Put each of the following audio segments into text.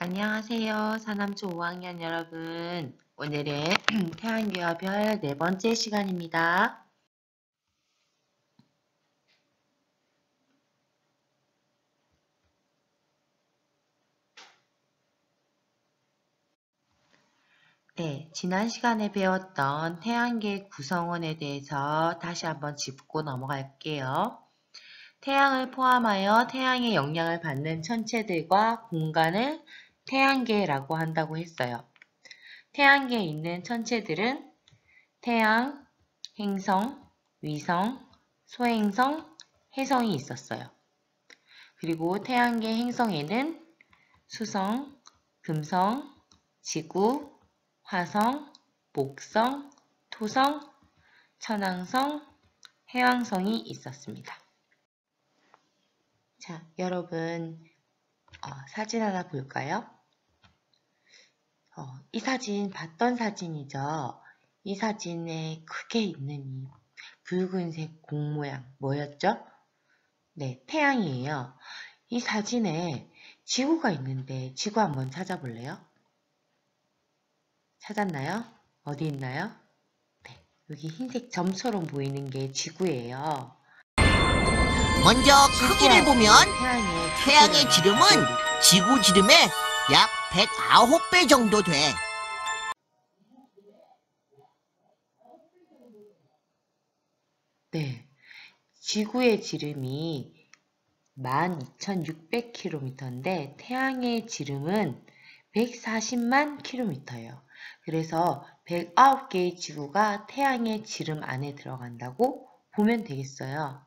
안녕하세요. 사남초 5학년 여러분. 오늘은 태양계와 별 네 번째 시간입니다. 네, 지난 시간에 배웠던 태양계 구성원에 대해서 다시 한번 짚고 넘어갈게요. 태양을 포함하여 태양의 영향을 받는 천체들과 공간을 태양계라고 한다고 했어요. 태양계에 있는 천체들은 태양, 행성, 위성, 소행성, 해성이 있었어요. 그리고 태양계 행성에는 수성, 금성, 지구, 화성, 목성, 토성, 천왕성, 해왕성이 있었습니다. 자, 여러분 사진 하나 볼까요? 이 사진 봤던 사진이죠. 이 사진에 크게 있는 이 붉은색 공 모양 뭐였죠? 네, 태양이에요. 이 사진에 지구가 있는데 지구 한번 찾아볼래요? 찾았나요? 어디 있나요? 네, 여기 흰색 점처럼 보이는 게 지구예요. 먼저 크기를 보면 태양의 지름은 지구 지름의 약 109배 정도 돼. 네, 지구의 지름이 12,600km인데 태양의 지름은 140만 km예요. 그래서 109개의 지구가 태양의 지름 안에 들어간다고 보면 되겠어요.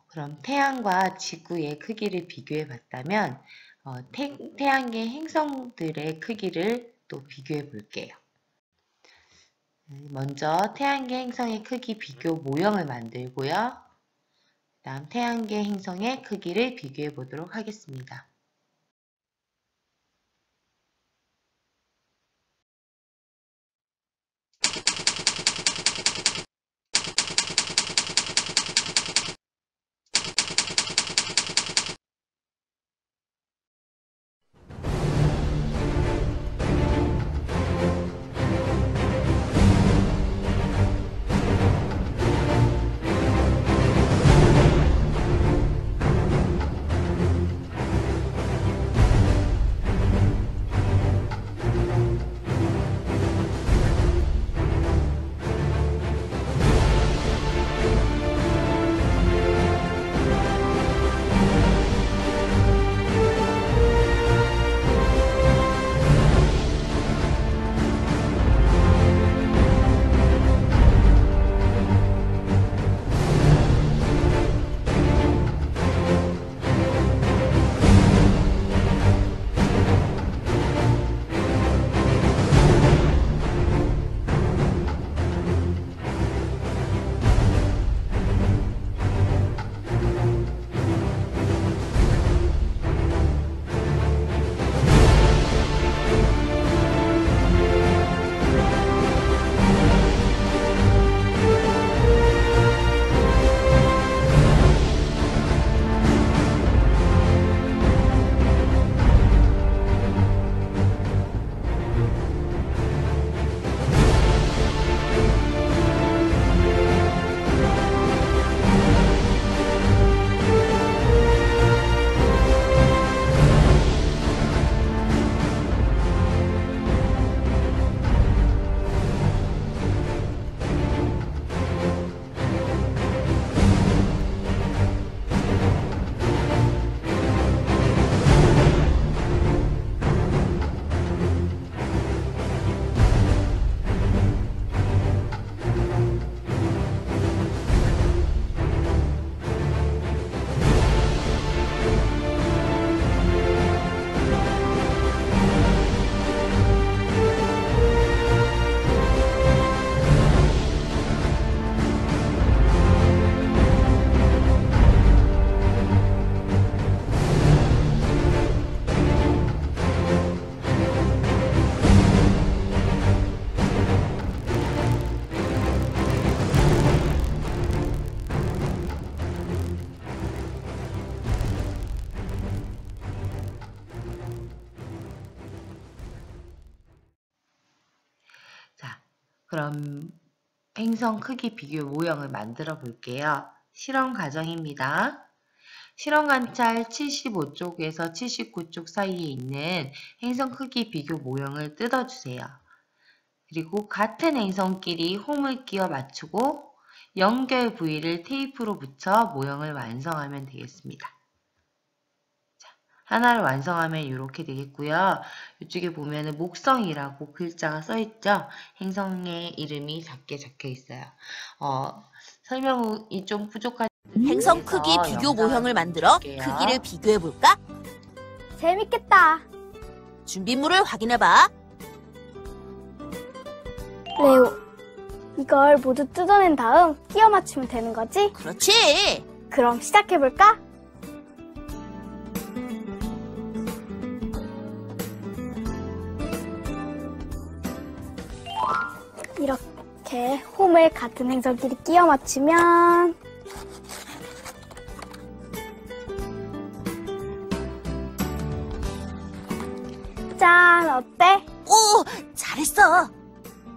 그럼 태양과 지구의 크기를 비교해 봤다면 태양계 행성들의 크기를 또 비교해 볼게요. 먼저 태양계 행성의 크기 비교 모형을 만들고요. 다음 태양계 행성의 크기를 비교해 보도록 하겠습니다. 그럼 행성 크기 비교 모형을 만들어 볼게요. 실험 과정입니다. 실험 관찰 75쪽에서 79쪽 사이에 있는 행성 크기 비교 모형을 뜯어주세요. 그리고 같은 행성끼리 홈을 끼워 맞추고 연결 부위를 테이프로 붙여 모형을 완성하면 되겠습니다. 자, 하나를 완성하면 이렇게 되겠고요. 이쪽에 보면 목성이라고 글자가 써있죠. 행성의 이름이 작게 적혀 있어요. 설명이 좀 부족한 행성 크기 비교 모형을 만들어 크기를 비교해 볼까? 재밌겠다. 준비물을 확인해 봐. 레오, 이걸 모두 뜯어낸 다음 끼워 맞추면 되는 거지? 그렇지. 그럼 시작해볼까? 이렇게 홈을 같은 행성끼리 끼워 맞추면 짠, 어때? 오, 잘했어.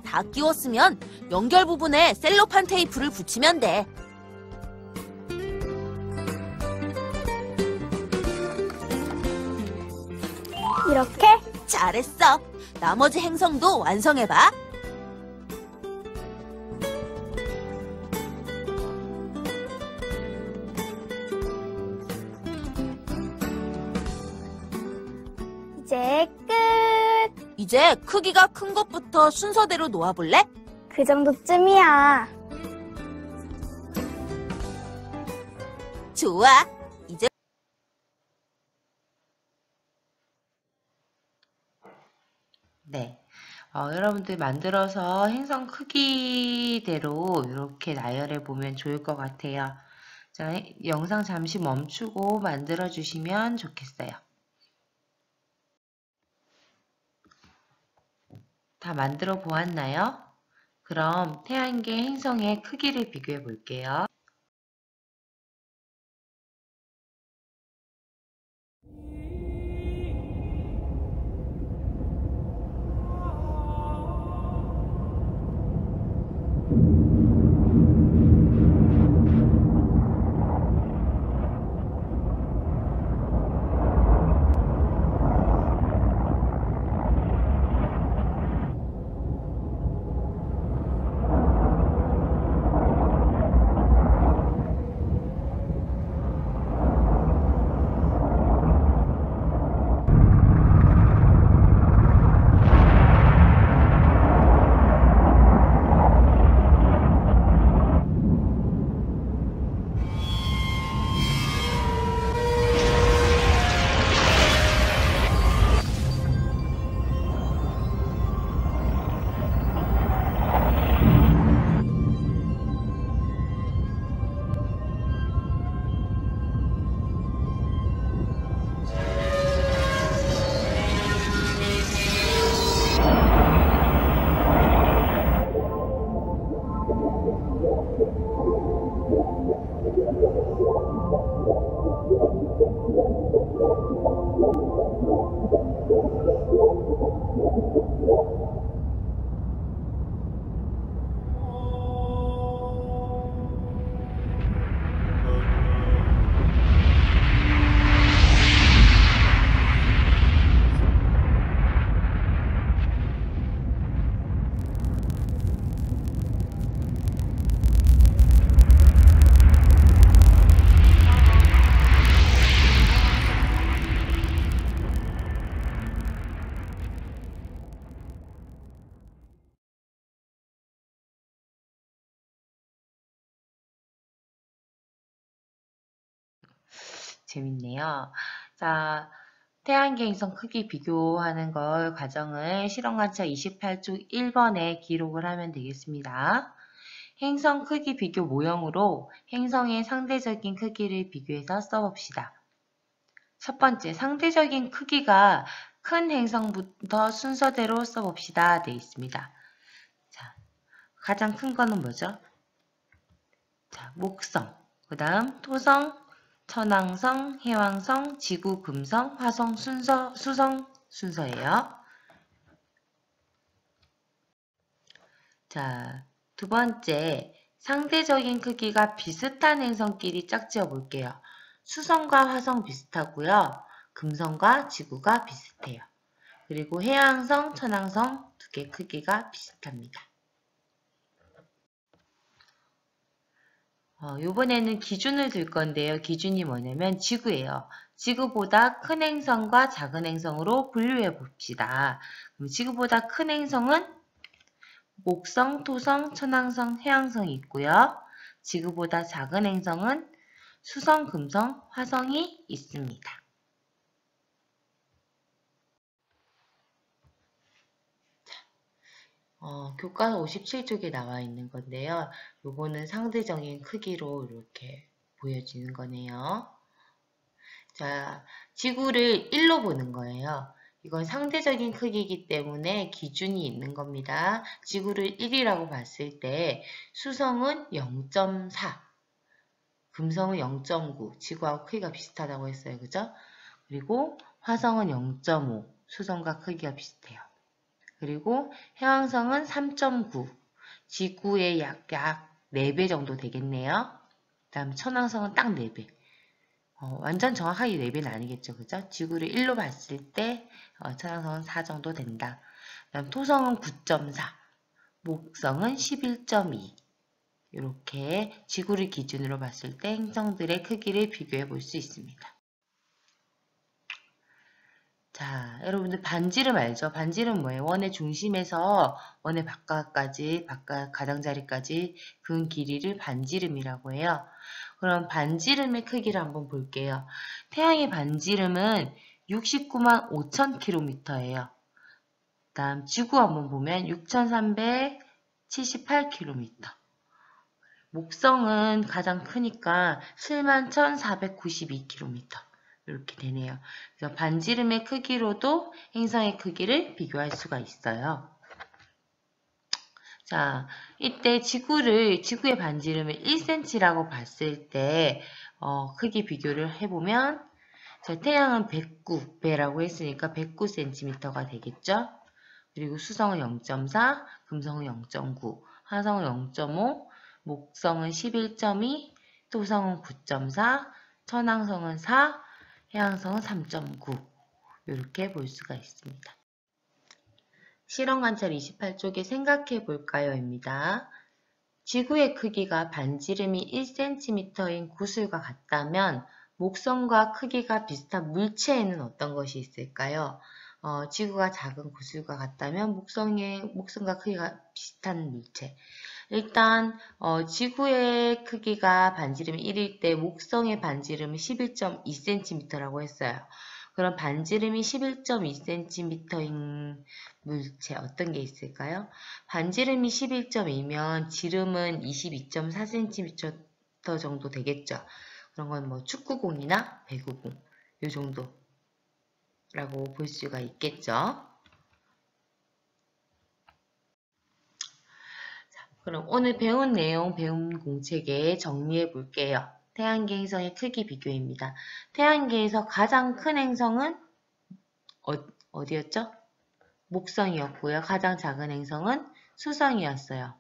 다 끼웠으면 연결 부분에 셀로판 테이프를 붙이면 돼. 이렇게? 잘했어. 나머지 행성도 완성해봐. 이제 끝! 이제 크기가 큰 것부터 순서대로 놓아볼래? 그 정도쯤이야. 좋아. 이제 네, 여러분들 만들어서 행성 크기대로 이렇게 나열해 보면 좋을 것 같아요. 자, 영상 잠시 멈추고 만들어 주시면 좋겠어요. 다 만들어 보았나요? 그럼 태양계 행성의 크기를 비교해 볼게요. 재밌네요. 자, 태양계 행성 크기 비교하는 걸 과정을 실험관찰 28쪽 1번에 기록을 하면 되겠습니다. 행성 크기 비교 모형으로 행성의 상대적인 크기를 비교해서 써봅시다. 첫 번째, 상대적인 크기가 큰 행성부터 순서대로 써봅시다. 되어 있습니다. 자, 가장 큰 거는 뭐죠? 자, 목성, 그 다음 토성, 천왕성, 해왕성, 지구, 금성, 화성, 수성 순서예요. 자, 두 번째, 상대적인 크기가 비슷한 행성끼리 짝지어 볼게요. 수성과 화성 비슷하고요. 금성과 지구가 비슷해요. 그리고 해왕성, 천왕성 두 개 크기가 비슷합니다. 이번에는 기준을 들 건데요. 기준이 뭐냐면 지구예요. 지구보다 큰 행성과 작은 행성으로 분류해 봅시다. 그럼 지구보다 큰 행성은 목성, 토성, 천왕성, 해왕성이 있고요. 지구보다 작은 행성은 수성, 금성, 화성이 있습니다. 교과서 57쪽에 나와 있는 건데요. 요거는 상대적인 크기로 이렇게 보여지는 거네요. 자, 지구를 1로 보는 거예요. 이건 상대적인 크기이기 때문에 기준이 있는 겁니다. 지구를 1이라고 봤을 때 수성은 0.4, 금성은 0.9, 지구하고 크기가 비슷하다고 했어요. 그죠? 그리고 화성은 0.5, 수성과 크기가 비슷해요. 그리고 해왕성은 3.9, 지구의 약 4배 정도 되겠네요. 그 다음 천왕성은 딱 4배. 완전 정확하게 4배는 아니겠죠. 그죠? 지구를 1로 봤을 때 천왕성은 4 정도 된다. 그 다음 토성은 9.4, 목성은 11.2. 이렇게 지구를 기준으로 봤을 때 행성들의 크기를 비교해 볼 수 있습니다. 자, 여러분들 반지름 알죠? 반지름 뭐예요? 원의 중심에서 원의 바깥까지, 바깥 가장자리까지 근 길이를 반지름이라고 해요. 그럼 반지름의 크기를 한번 볼게요. 태양의 반지름은 69만 5천 km예요. 다음 지구 한번 보면 6,378km. 목성은 가장 크니까 71,492km. 이렇게 되네요. 그래서 반지름의 크기로도 행성의 크기를 비교할 수가 있어요. 자, 이때 지구의 반지름을 1cm라고 봤을 때 크기 비교를 해보면 태양은 109배라고 했으니까 109cm가 되겠죠? 그리고 수성은 0.4, 금성은 0.9, 화성은 0.5, 목성은 11.2, 토성은 9.4, 천왕성은 4, 해왕성은 3.9 이렇게 볼 수가 있습니다. 실험관찰 28쪽에 생각해 볼까요?입니다. 지구의 크기가 반지름이 1cm인 구슬과 같다면 목성과 크기가 비슷한 물체에는 어떤 것이 있을까요? 지구가 작은 구슬과 같다면 목성과 크기가 비슷한 물체. 일단 지구의 크기가 반지름이 1일 때 목성의 반지름은 11.2cm라고 했어요. 그럼 반지름이 11.2cm인 물체 어떤 게 있을까요? 반지름이 11.2면 지름은 22.4cm 정도 되겠죠. 그런 건 뭐 축구공이나 배구공 이 정도라고 볼 수가 있겠죠. 그럼 오늘 배운 내용, 배운 공책에 정리해 볼게요. 태양계 행성의 크기 비교입니다. 태양계에서 가장 큰 행성은 어디였죠? 목성이었고요. 가장 작은 행성은 수성이었어요.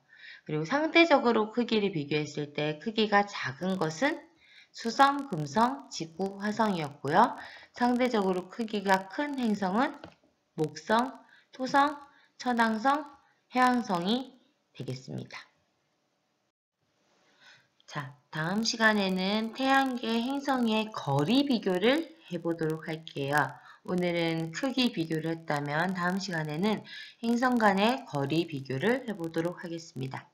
그리고 상대적으로 크기를 비교했을 때 크기가 작은 것은 수성, 금성, 지구, 화성이었고요. 상대적으로 크기가 큰 행성은 목성, 토성, 천왕성, 해왕성이 되겠습니다. 자, 다음 시간에는 태양계 행성의 거리 비교를 해보도록 할게요. 오늘은 크기 비교를 했다면 다음 시간에는 행성 간의 거리 비교를 해보도록 하겠습니다.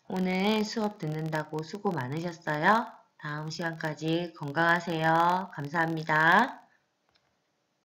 오늘 수업 듣는다고 수고 많으셨어요. 다음 시간까지 건강하세요. 감사합니다.